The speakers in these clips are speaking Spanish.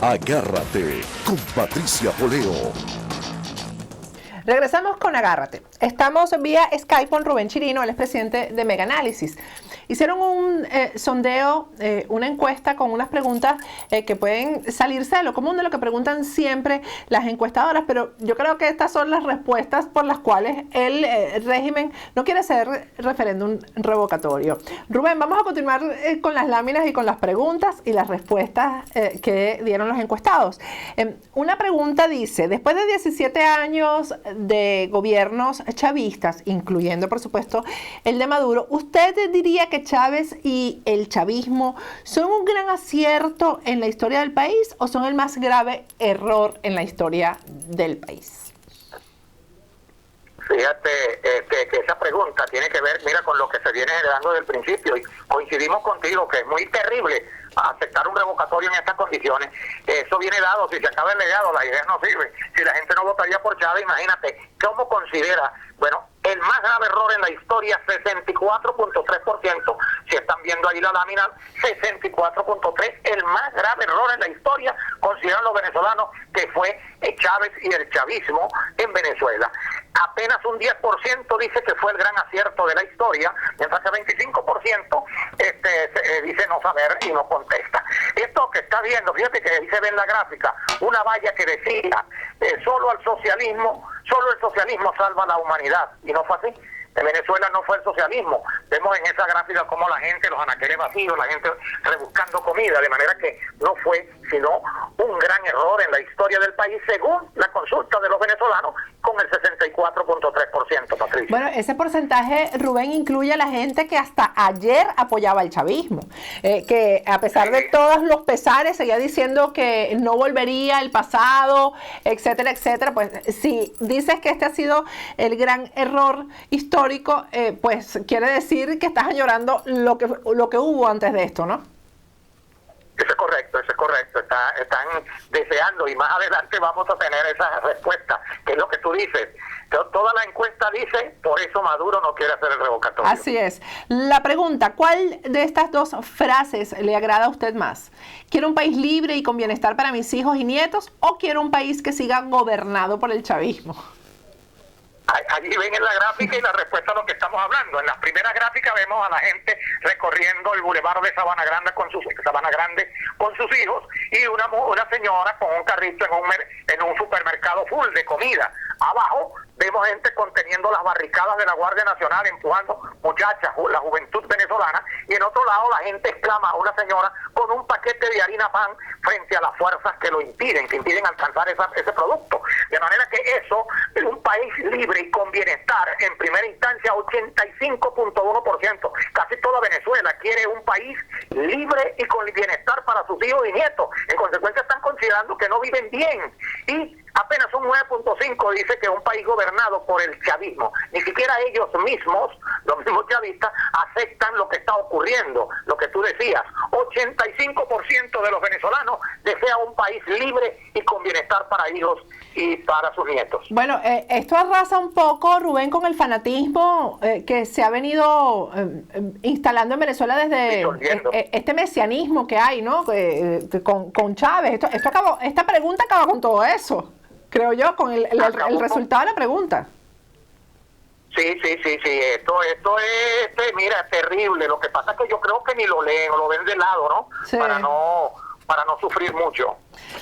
Agárrate con Patricia Poleo. Regresamos con Agárrate. Estamos vía Skype con Rubén Chirino, el expresidente de Mega Análisis. Hicieron un sondeo, una encuesta con unas preguntas que pueden salirse de lo común, de lo que preguntan siempre las encuestadoras, pero yo creo que estas son las respuestas por las cuales el régimen no quiere hacer referéndum revocatorio. Rubén, vamos a continuar con las láminas y con las preguntas y las respuestas que dieron los encuestados. Una pregunta dice: después de 17 años de gobiernos chavistas, incluyendo por supuesto el de Maduro, ¿usted diría que Chávez y el chavismo son un gran acierto en la historia del país o son el más grave error en la historia del país? Fíjate que esa pregunta tiene que ver, mira, con lo que se viene generando desde el principio, y coincidimos contigo que es muy terrible aceptar un revocatorio en estas condiciones. Eso viene dado, si se acaba el legado, las ideas no sirven. Si la gente no votaría por Chávez, imagínate, ¿cómo considera? Bueno, el más grave error en la historia, 64.3%, si están viendo ahí la lámina, 64.3%, el más grave error en la historia, consideran los venezolanos, que fue Chávez y el chavismo en Venezuela. Apenas un 10% dice que fue el gran acierto de la historia, mientras que 25% dice no saber y no contesta. Esto que está viendo, fíjate que ahí se ve en la gráfica una valla que decía solo el socialismo salva la humanidad, y no fue así. En Venezuela no fue el socialismo. Vemos en esa gráfica como la gente, los anaqueles vacíos, la gente rebuscando comida, de manera que no fue sino un gran error en la historia del país, según la consulta de los venezolanos, con el 64.3%, Patricia. Bueno, ese porcentaje, Rubén, incluye a la gente que hasta ayer apoyaba al chavismo, que a pesar de todos los pesares seguía diciendo que no volvería al pasado, etcétera, etcétera. Pues si dices que este ha sido el gran error histórico, pues quiere decir que estás añorando lo que hubo antes de esto, ¿no? Eso es correcto. Están deseando, y más adelante vamos a tener esa respuesta, que es lo que tú dices. Toda la encuesta dice, por eso Maduro no quiere hacer el revocatorio. Así es. La pregunta: ¿cuál de estas dos frases le agrada a usted más? ¿Quiero un país libre y con bienestar para mis hijos y nietos, o quiero un país que siga gobernado por el chavismo? Allí ven en la gráfica y la respuesta a lo que estamos hablando. En las primeras gráficas vemos a la gente recorriendo el bulevar de Sabana Grande con sus hijos, y una señora con un carrito en un supermercado full de comida. Abajo vemos gente conteniendo las barricadas de la Guardia Nacional, empujando muchachas, la juventud venezolana, y en otro lado la gente exclama a una señora con un paquete de harina pan frente a las fuerzas que impiden alcanzar ese producto. De manera que eso es un país libre y con bienestar. En primera instancia, 85.1%, casi toda Venezuela quiere un país libre y con bienestar para sus hijos y nietos. En consecuencia están considerando que no viven bien, y apenas un 9.5 dice que un país gobernado por el chavismo. Ni siquiera ellos mismos, los mismos chavistas, aceptan lo que está ocurriendo, lo que tú decías. 85% de los venezolanos desea un país libre y con bienestar para hijos y para sus nietos. Bueno, esto arrasa un poco, Rubén, con el fanatismo que se ha venido instalando en Venezuela desde este mesianismo que hay, ¿no? Con Chávez. Esta pregunta acaba con todo eso, creo yo, con el resultado de la pregunta. Sí. Esto es, mira, terrible. Lo que pasa es que yo creo que ni lo leen o lo ven de lado, ¿no? Sí. Para no sufrir mucho.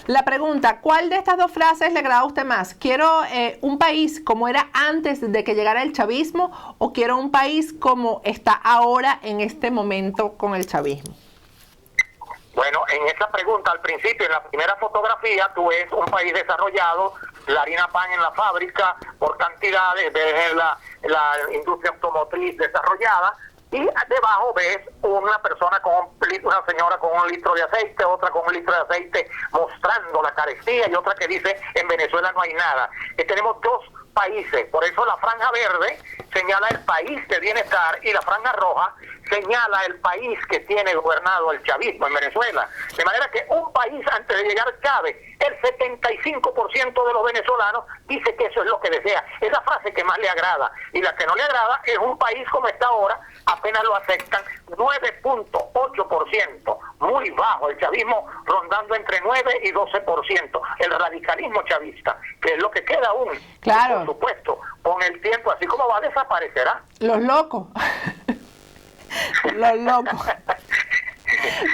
La pregunta: ¿cuál de estas dos frases le agrada a usted más? ¿Quiero un país como era antes de que llegara el chavismo, o quiero un país como está ahora en este momento con el chavismo? Bueno, en esa pregunta, al principio, en la primera fotografía, tú ves un país desarrollado, la harina pan en la fábrica por cantidades, ves la industria automotriz desarrollada, y debajo ves una señora con un litro de aceite, otra con un litro de aceite mostrando la carestía, y otra que dice, en Venezuela no hay nada. Tenemos dos países, por eso la franja verde señala el país de bienestar y la franja roja señala el país que tiene gobernado el chavismo en Venezuela. De manera que un país, antes de llegar Chávez, el 75% de los venezolanos dice que eso es lo que desea. Es la frase que más le agrada. Y la que no le agrada es un país como está ahora, apenas lo aceptan 9.8%, muy bajo. El chavismo rondando entre 9 y 12%. El radicalismo chavista, que es lo que queda aún. Claro. Por supuesto, con el tiempo, así como va, desaparecerá. Los locos. Los locos.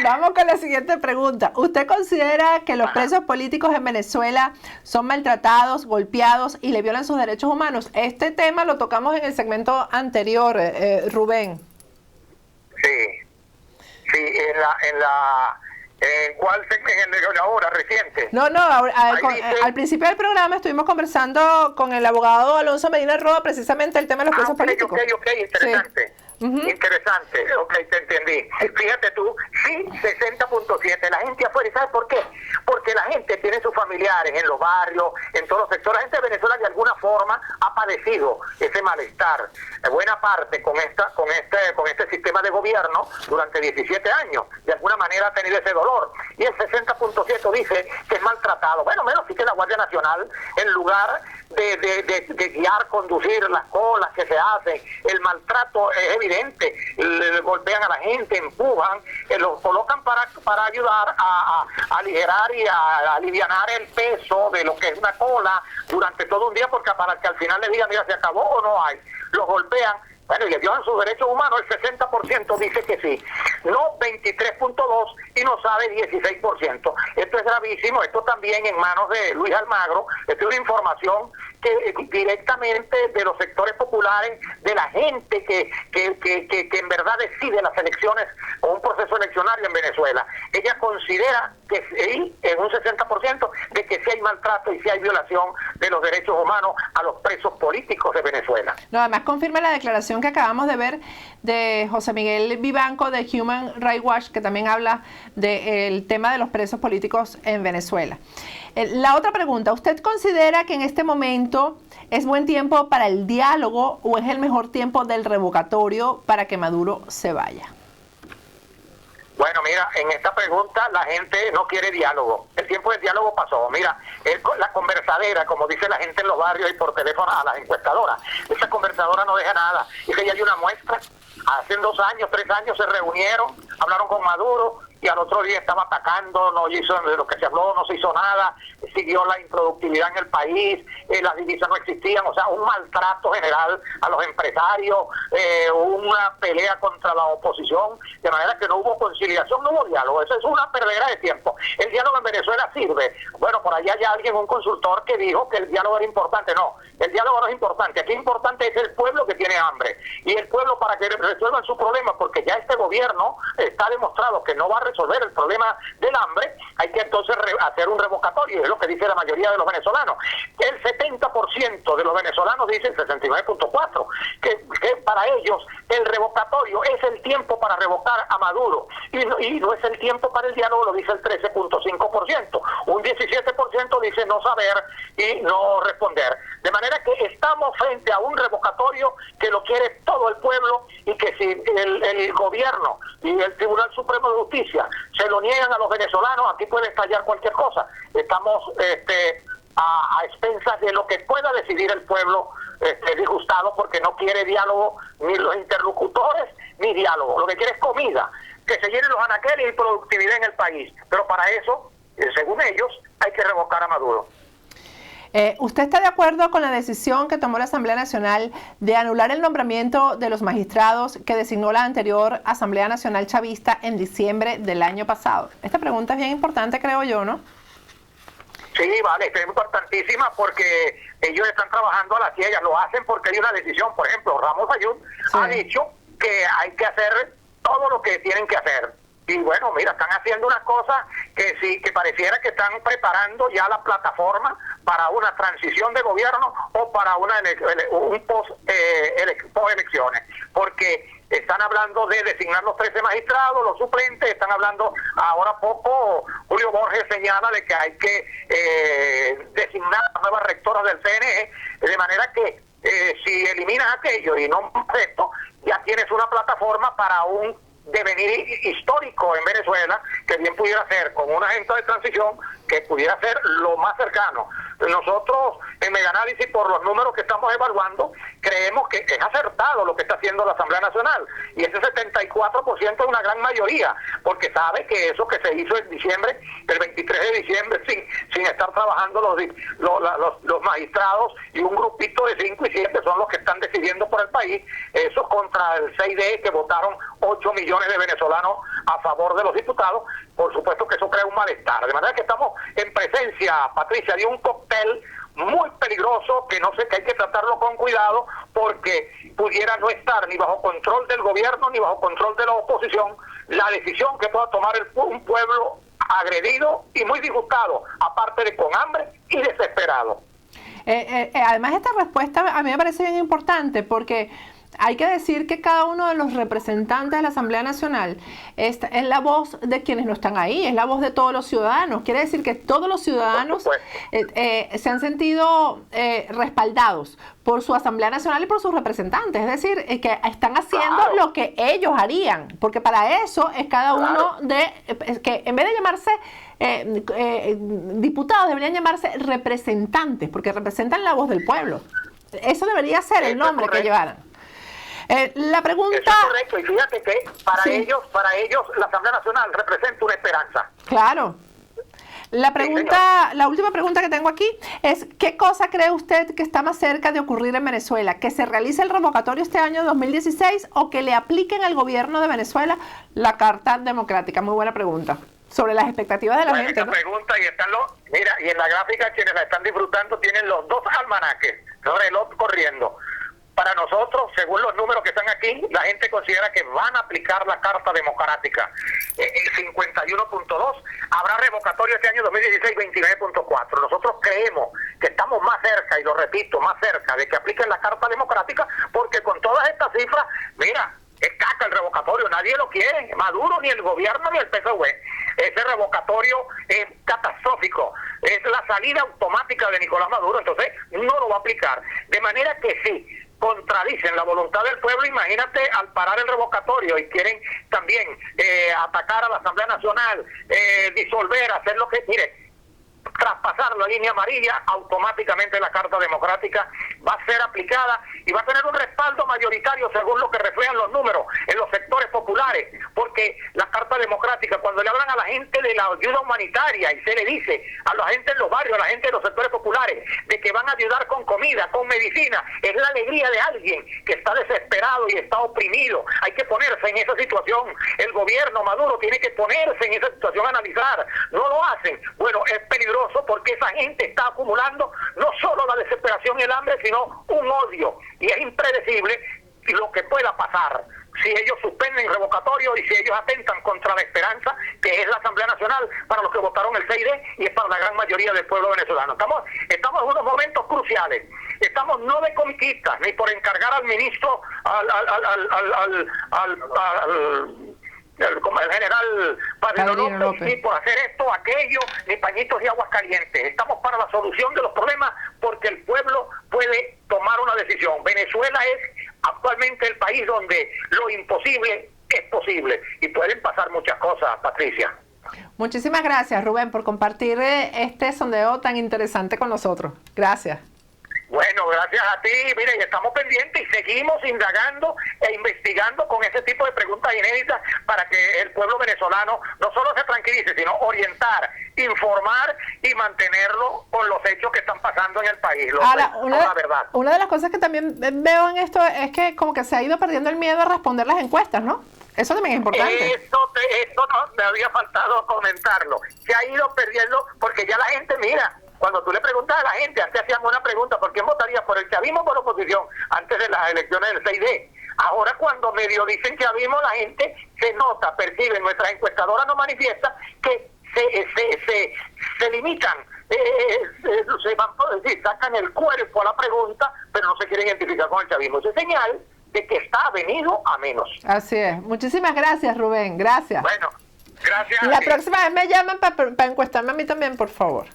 Vamos con la siguiente pregunta. ¿Usted considera que los presos políticos en Venezuela son maltratados, golpeados y le violan sus derechos humanos? Este tema lo tocamos en el segmento anterior, Rubén. Sí, ¿en cuál segmento? En la hora reciente. No, al principio del programa estuvimos conversando con el abogado Alonso Medina Roa precisamente el tema de los presos políticos. Ok, interesante. Sí. Interesante, ok, te entendí. Fíjate tú, sí, 60.7, la gente afuera, ¿y sabes por qué? Porque la gente tiene sus familiares en los barrios, en todos los sectores. La gente de Venezuela de alguna forma ha padecido ese malestar, buena parte con este sistema de gobierno durante 17 años, de alguna manera ha tenido ese dolor, y el 60.7 dice que es maltratado. Bueno, menos sí que la Guardia Nacional, en lugar de guiar, conducir las colas que se hacen, el maltrato es evidente, le golpean a la gente, empujan, los colocan para ayudar a aligerar y a alivianar el peso de lo que es una cola durante todo un día, porque para que al final le digan, mira, se acabó o no hay, los golpean. Bueno, y le violan sus derechos humanos, el 60% dice que sí, no 23.2% y no sabe 16%. Esto es gravísimo, esto también en manos de Luis Almagro. Esto es una información que directamente de los sectores populares, de la gente que en verdad decide las elecciones o un proceso eleccionario en Venezuela. Ella considera que sí, en un 60%, de que sí hay maltrato y sí hay violación de los derechos humanos a los presos políticos de Venezuela. No, además confirma la declaración que acabamos de ver de José Miguel Vivanco de Human Rights Watch, que también habla del tema de los presos políticos en Venezuela. La otra pregunta, ¿usted considera que en este momento es buen tiempo para el diálogo o es el mejor tiempo del revocatorio para que Maduro se vaya? Bueno, mira, en esta pregunta la gente no quiere diálogo. El tiempo del diálogo pasó. Mira, la conversadera, como dice la gente en los barrios y por teléfono a las encuestadoras, esa conversadora no deja nada. Y que ya hay una muestra. Hace 2 años, 3 años se reunieron, hablaron con Maduro y al otro día estaba atacando, no hizo de lo que se habló, no se hizo nada, siguió la improductividad en el país, las divisas no existían, o sea, un maltrato general a los empresarios, una pelea contra la oposición, de manera que no hubo conciliación, no hubo diálogo. Eso es una perdera de tiempo. El diálogo en Venezuela sirve. Bueno, por allá hay alguien, un consultor, que dijo que el diálogo era importante. No, el diálogo no es importante. Aquí importante es el pueblo que tiene hambre. Y el pueblo, para que resuelvan sus problemas, porque ya este gobierno está demostrado que no va a resolver el problema del hambre, hay que entonces hacer un revocatorio, es lo que dice la mayoría de los venezolanos. El 70% de los venezolanos dicen, 69.4%, que para ellos el revocatorio es el tiempo para revocar a Maduro, y no es el tiempo para el diálogo, lo dice el 13.5%. Un 17% dice no saber y no responder. De manera que estamos frente a un revocatorio que lo quiere todo el pueblo, y que si el gobierno y el Tribunal Supremo de Justicia se lo niegan a los venezolanos, aquí puede estallar cualquier cosa. Estamos a expensas de lo que pueda decidir el pueblo disgustado, porque no quiere diálogo, ni los interlocutores, ni diálogo. Lo que quiere es comida, que se llenen los anaqueles y productividad en el país. Pero para eso, según ellos, hay que revocar a Maduro. ¿Usted está de acuerdo con la decisión que tomó la Asamblea Nacional de anular el nombramiento de los magistrados que designó la anterior Asamblea Nacional Chavista en diciembre del año pasado? Esta pregunta es bien importante, creo yo, ¿no? Sí, vale, es importantísima, porque ellos están trabajando a las ciegas, lo hacen porque hay una decisión. Por ejemplo, Ramos Ayud ha dicho que hay que hacer todo lo que tienen que hacer. Y bueno, mira, están haciendo una cosa que sí, que pareciera que están preparando ya la plataforma para una transición de gobierno o para un post-elecciones, porque están hablando de designar los 13 magistrados, los suplentes, están hablando ahora poco, Julio Borges señala de que hay que designar a nuevas rectoras del CNE, de manera que si eliminas aquello y no esto, ya tienes una plataforma para un devenir histórico en Venezuela, que bien pudiera ser con una agenda de transición que pudiera ser lo más cercano. Nosotros en Meganálisis, por los números que estamos evaluando, creemos que es acertado lo que está haciendo la Asamblea Nacional, y ese 74% es una gran mayoría, porque sabe que eso que se hizo en diciembre, el 23 de diciembre, sin estar trabajando los magistrados y un grupito de 5 y 7 son los que están decidiendo por el país, eso contra el 6D que votaron 8 millones de venezolanos a favor de los diputados. Por supuesto que eso crea un malestar, de manera que estamos en presencia, Patricia, de un cóctel muy peligroso que no sé, que hay que tratarlo con cuidado, porque pudiera no estar ni bajo control del gobierno ni bajo control de la oposición la decisión que pueda tomar un pueblo agredido y muy disgustado, aparte de con hambre y desesperado. Además, esta respuesta a mí me parece bien importante, porque hay que decir que cada uno de los representantes de la Asamblea Nacional es la voz de quienes no están ahí, es la voz de todos los ciudadanos. Quiere decir que todos los ciudadanos se han sentido respaldados por su Asamblea Nacional y por sus representantes. Es decir, que están haciendo lo que ellos harían, porque para eso es cada uno que en vez de llamarse diputados, deberían llamarse representantes, porque representan la voz del pueblo. Eso debería ser el nombre que llevaran. La pregunta... Eso es correcto, y fíjate que para ellos la Asamblea Nacional representa una esperanza. Claro. La última pregunta que tengo aquí es: ¿qué cosa cree usted que está más cerca de ocurrir en Venezuela? ¿Que se realice el revocatorio este año 2016 o que le apliquen al gobierno de Venezuela la Carta Democrática? Muy buena pregunta. Sobre las expectativas de la gente, esta pregunta, y están mira, y en la gráfica quienes la están disfrutando tienen los dos almanaques, reloj corriendo. Para nosotros, según los números que están aquí, la gente considera que van a aplicar la Carta Democrática. El 51.2, habrá revocatorio este año 2016, 29.4. Nosotros creemos que estamos más cerca, y lo repito, más cerca de que apliquen la Carta Democrática, porque con todas estas cifras, mira, es caca el revocatorio, nadie lo quiere, Maduro, ni el gobierno, ni el PSUV. Ese revocatorio es catastrófico, es la salida automática de Nicolás Maduro, entonces no lo va a aplicar. De manera que sí, contradicen la voluntad del pueblo. Imagínate, al parar el revocatorio y quieren también atacar a la Asamblea Nacional, disolver, hacer lo que... Mire, traspasar la línea amarilla, automáticamente la Carta Democrática va a ser aplicada y va a tener un respaldo mayoritario según lo que reflejan los números en los sectores populares, porque la Carta Democrática, cuando le hablan a la gente de la ayuda humanitaria y se le dice a la gente en los barrios, a la gente de los sectores populares, de que van a ayudar con comida, con medicina, es la alegría de alguien que está desesperado y está oprimido. Hay que ponerse en esa situación. El gobierno Maduro tiene que ponerse en esa situación a analizar. No lo hacen. Bueno, es peligroso, porque esa gente está acumulando no solo la desesperación y el hambre, sino un odio, y es impredecible lo que pueda pasar si ellos suspenden el revocatorio y si ellos atentan contra la esperanza que es la Asamblea Nacional, para los que votaron el 6D y es para la gran mayoría del pueblo venezolano. Estamos en unos momentos cruciales. Estamos no de conquistas, ni por encargar al ministro, como el general Padrino López, ni por hacer esto, aquello, ni pañitos y aguas calientes. Estamos para la solución de los problemas, porque el pueblo puede tomar una decisión. Venezuela es actualmente el país donde lo imposible es posible, y pueden pasar muchas cosas, Patricia. Muchísimas gracias, Rubén, por compartir este sondeo tan interesante con nosotros. Gracias. Bueno, gracias a ti. Mire, y estamos pendientes y seguimos indagando e investigando con ese tipo de preguntas inéditas para que el pueblo venezolano no solo se tranquilice, sino orientar, informar y mantenerlo con los hechos que están pasando en el país. Ahora, la verdad. Una de las cosas que también veo en esto es que como que se ha ido perdiendo el miedo a responder las encuestas, ¿no? Eso también es importante. Eso no me había faltado comentarlo. Se ha ido perdiendo porque ya la gente, mira, cuando tú le preguntas a la gente, antes hacían una pregunta: ¿por quién votaría? ¿Por el chavismo o por la oposición? Antes de las elecciones del 6D. Ahora, cuando medio dicen chavismo, la gente se nota, percibe, nuestras encuestadoras nos manifiestan que se limitan, se van a decir, sacan el cuerpo a la pregunta, pero no se quieren identificar con el chavismo. Eso es señal de que está venido a menos. Así es. Muchísimas gracias, Rubén. Gracias. Bueno, gracias. La próxima vez me llaman para encuestarme a mí también, por favor.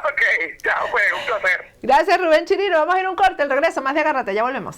Ok. Chao, pues, un placer. Gracias, Rubén Chirino. Vamos a ir a un corte, el regreso, más de Agárrate, ya volvemos.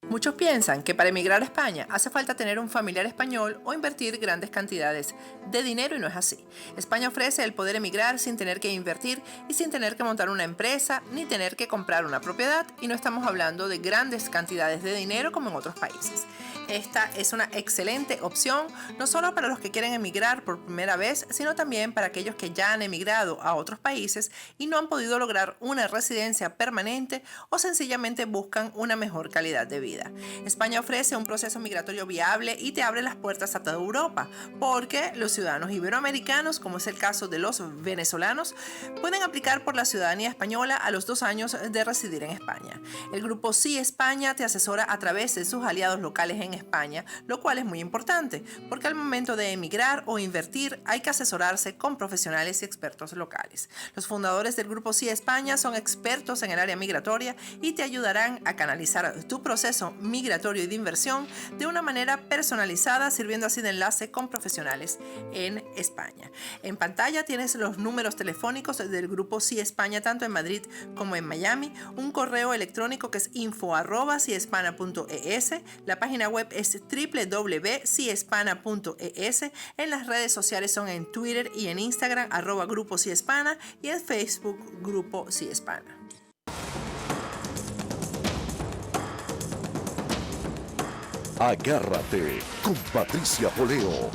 Muchos piensan que para emigrar a España hace falta tener un familiar español o invertir grandes cantidades de dinero y no es así. España ofrece el poder emigrar sin tener que invertir y sin tener que montar una empresa ni tener que comprar una propiedad y no estamos hablando de grandes cantidades de dinero como en otros países. Esta es una excelente opción no solo para los que quieren emigrar por primera vez, sino también para aquellos que ya han emigrado a otros países y no han podido lograr una residencia permanente o sencillamente buscan una mejor calidad de vida. España ofrece un proceso migratorio viable y te abre las puertas a toda Europa, porque los ciudadanos iberoamericanos, como es el caso de los venezolanos, pueden aplicar por la ciudadanía española a los 2 años de residir en España. El grupo Sí España te asesora a través de sus aliados locales en España, lo cual es muy importante, porque al momento de emigrar o invertir hay que asesorarse con profesionales y expertos locales. Los fundadores del grupo Sí España son expertos en el área migratoria y te ayudarán a canalizar tu proceso migratorio y de inversión de una manera personalizada, sirviendo así de enlace con profesionales en España. En pantalla tienes los números telefónicos del grupo Sí España, tanto en Madrid como en Miami, un correo electrónico que es info@siespana.es, la página web es www.siespana.es, en las redes sociales son en Twitter y en Instagram @Grupo Sí Hispana y en Facebook Grupo Sí Hispana. Agárrate con Patricia Poleo.